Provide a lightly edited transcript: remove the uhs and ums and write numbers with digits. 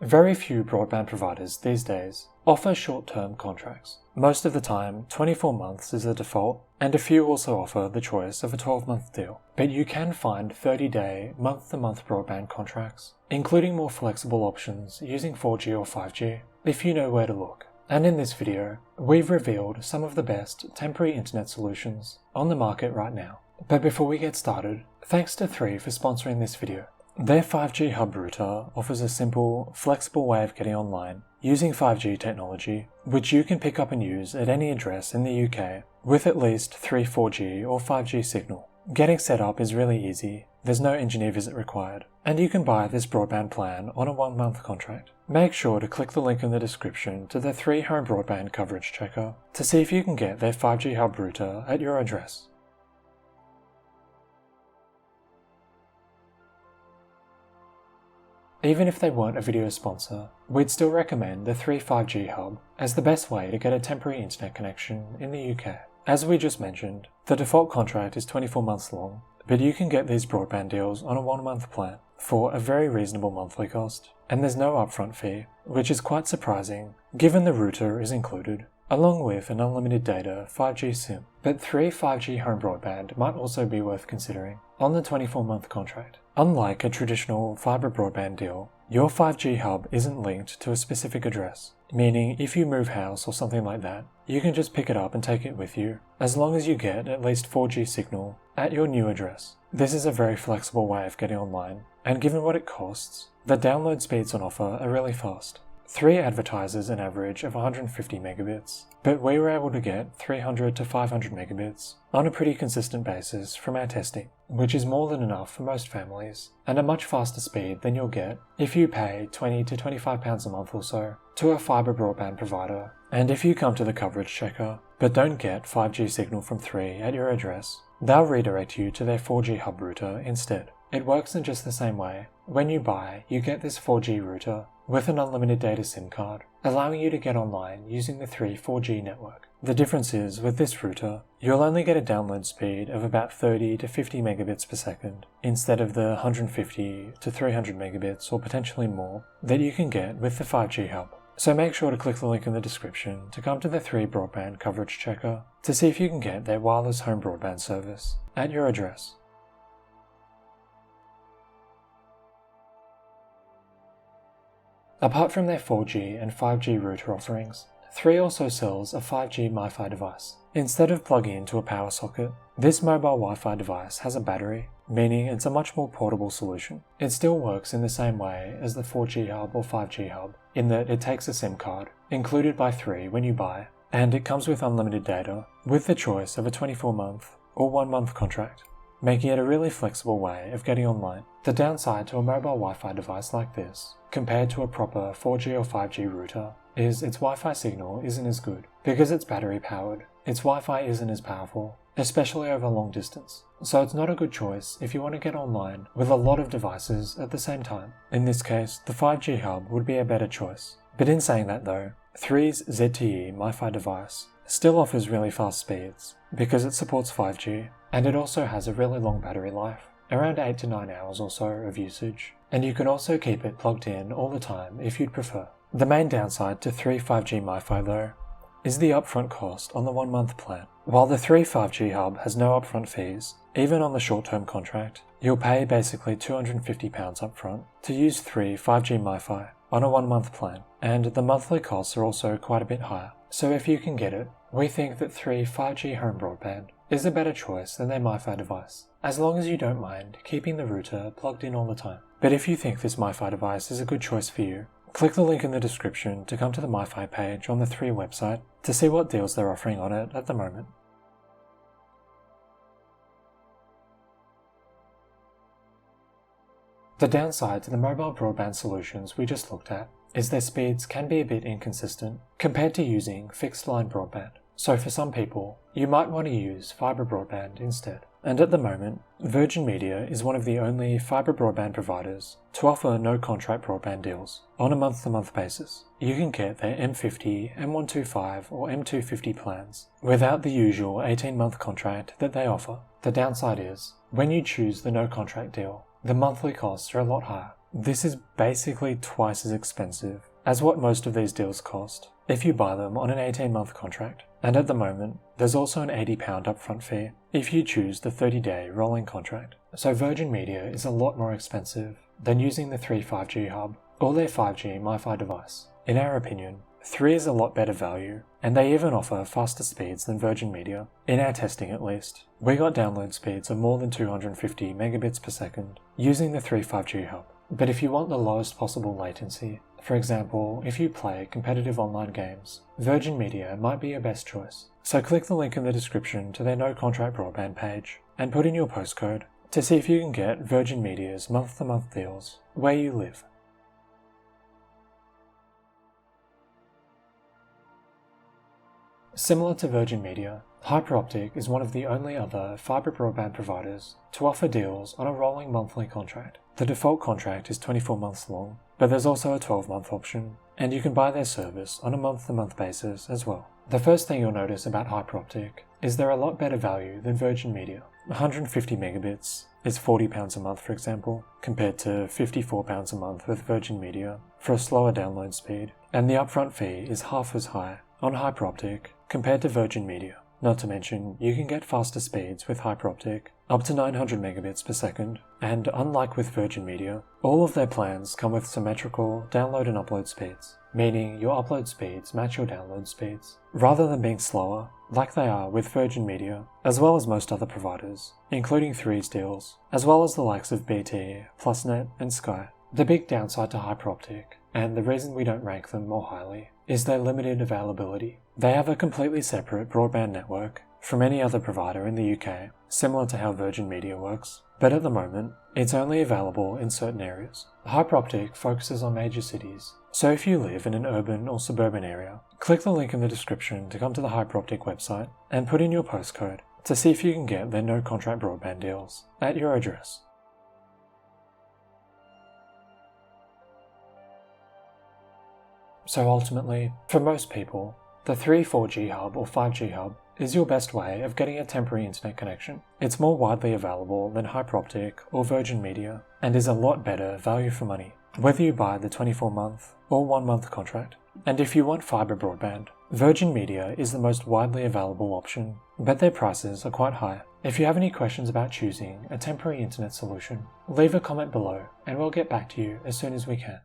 Very few broadband providers these days offer short-term contracts. Most of the time, 24 months is the default, and a few also offer the choice of a 12-month deal. But you can find 30-day, month-to-month broadband contracts, including more flexible options using 4G or 5G, if you know where to look. And in this video, we've revealed some of the best temporary internet solutions on the market right now. But before we get started, thanks to 3 for sponsoring this video. Their 5G hub router offers a simple, flexible way of getting online using 5G technology, which you can pick up and use at any address in the UK with at least 3 4G or 5G signal. Getting set up is really easy, there's no engineer visit required, and you can buy this broadband plan on a 1-month contract. Make sure to click the link in the description to the 3 Home Broadband coverage checker to see if you can get their 5G hub router at your address. Even if they weren't a video sponsor, we'd still recommend the 3 5G hub as the best way to get a temporary internet connection in the UK. As we just mentioned, the default contract is 24 months long, but you can get these broadband deals on a 1-month plan for a very reasonable monthly cost, and there's no upfront fee, which is quite surprising given the router is included, along with an unlimited data 5G SIM. But 3 5G home broadband might also be worth considering on the 24-month contract. Unlike a traditional fibre broadband deal, your 5G hub isn't linked to a specific address, meaning if you move house or something like that, you can just pick it up and take it with you, as long as you get at least 4G signal at your new address. This is a very flexible way of getting online, and given what it costs, the download speeds on offer are really fast. 3 advertisers an average of 150 megabits, but we were able to get 300 to 500 megabits on a pretty consistent basis from our testing, which is more than enough for most families, and a much faster speed than you'll get if you pay £20 to £25 a month or so to a fibre broadband provider. And if you come to the coverage checker, but don't get 5G signal from 3 at your address, they'll redirect you to their 4G hub router instead. It works in just the same way. When you buy, you get this 4G router with an unlimited data SIM card, allowing you to get online using the 3 4G network. The difference is, with this router, you'll only get a download speed of about 30 to 50 megabits per second, instead of the 150 to 300 megabits or potentially more that you can get with the 5G hub. So make sure to click the link in the description to come to the 3 broadband coverage checker to see if you can get their wireless home broadband service at your address. Apart from their 4G and 5G router offerings, 3 also sells a 5G MiFi device. Instead of plugging into a power socket, this mobile Wi-Fi device has a battery, meaning it's a much more portable solution. It still works in the same way as the 4G hub or 5G hub, in that it takes a SIM card, included by 3 when you buy, and it comes with unlimited data, with the choice of a 24-month or 1-month contract, making it a really flexible way of getting online. The downside to a mobile Wi-Fi device like this, compared to a proper 4G or 5G router, is its Wi-Fi signal isn't as good. Because it's battery powered, its Wi-Fi isn't as powerful, especially over long distance. So it's not a good choice if you want to get online with a lot of devices at the same time. In this case, the 5G hub would be a better choice. But in saying that though, 3's ZTE MiFi device still offers really fast speeds because it supports 5G, and it also has a really long battery life, around 8 to 9 hours or so of usage, and you can also keep it plugged in all the time if you'd prefer. The main downside to 3 5G MiFi though is the upfront cost on the 1-month plan. While the 3 5G hub has no upfront fees, even on the short-term contract, you'll pay basically £250 upfront to use 3 5G MiFi on a 1-month plan, and the monthly costs are also quite a bit higher. So if you can get it, we think that 3 5G home broadband is a better choice than their MiFi device, as long as you don't mind keeping the router plugged in all the time. But if you think this MiFi device is a good choice for you, click the link in the description to come to the MiFi page on the 3 website to see what deals they're offering on it at the moment. The downside to the mobile broadband solutions we just looked at is their speeds can be a bit inconsistent compared to using fixed line broadband. So for some people, you might want to use fibre broadband instead. And at the moment, Virgin Media is one of the only fibre broadband providers to offer no contract broadband deals on a month-to-month basis. You can get their M50, M125 or M250 plans without the usual 18-month contract that they offer. The downside is, when you choose the no contract deal, the monthly costs are a lot higher. This is basically twice as expensive as what most of these deals cost if you buy them on an 18-month contract. And at the moment, there's also an £80 upfront fee if you choose the 30-day rolling contract. So Virgin Media is a lot more expensive than using the 3 5G hub or their 5G MiFi device. In our opinion, 3 is a lot better value, and they even offer faster speeds than Virgin Media, in our testing at least. We got download speeds of more than 250 megabits per second using the 3 5G hub. But if you want the lowest possible latency, for example, if you play competitive online games, Virgin Media might be your best choice. So click the link in the description to their no contract broadband page and put in your postcode to see if you can get Virgin Media's month-to-month deals where you live. Similar to Virgin Media, Hyperoptic is one of the only other fibre broadband providers to offer deals on a rolling monthly contract. The default contract is 24 months long, but there's also a 12-month option, and you can buy their service on a month-to-month basis as well. The first thing you'll notice about Hyperoptic is they're a lot better value than Virgin Media. 150 megabits is £40 a month, for example, compared to £54 a month with Virgin Media for a slower download speed, and the upfront fee is half as high on Hyperoptic compared to Virgin Media. Not to mention, you can get faster speeds with Hyperoptic, up to 900 megabits per second, and unlike with Virgin Media, all of their plans come with symmetrical download and upload speeds, meaning your upload speeds match your download speeds, rather than being slower, like they are with Virgin Media, as well as most other providers, including 3's deals, as well as the likes of BT, PlusNet, and Sky. The big downside to Hyperoptic, and the reason we don't rank them more highly, is their limited availability. They have a completely separate broadband network from any other provider in the UK, similar to how Virgin Media works, but at the moment, it's only available in certain areas. Hyperoptic focuses on major cities, so if you live in an urban or suburban area, click the link in the description to come to the Hyperoptic website and put in your postcode to see if you can get their no contract broadband deals at your address. So ultimately, for most people, the 3 4G hub or 5G hub is your best way of getting a temporary internet connection. It's more widely available than Hyperoptic or Virgin Media, and is a lot better value for money, whether you buy the 24-month or 1-month contract. And if you want fibre broadband, Virgin Media is the most widely available option, but their prices are quite high. If you have any questions about choosing a temporary internet solution, leave a comment below and we'll get back to you as soon as we can.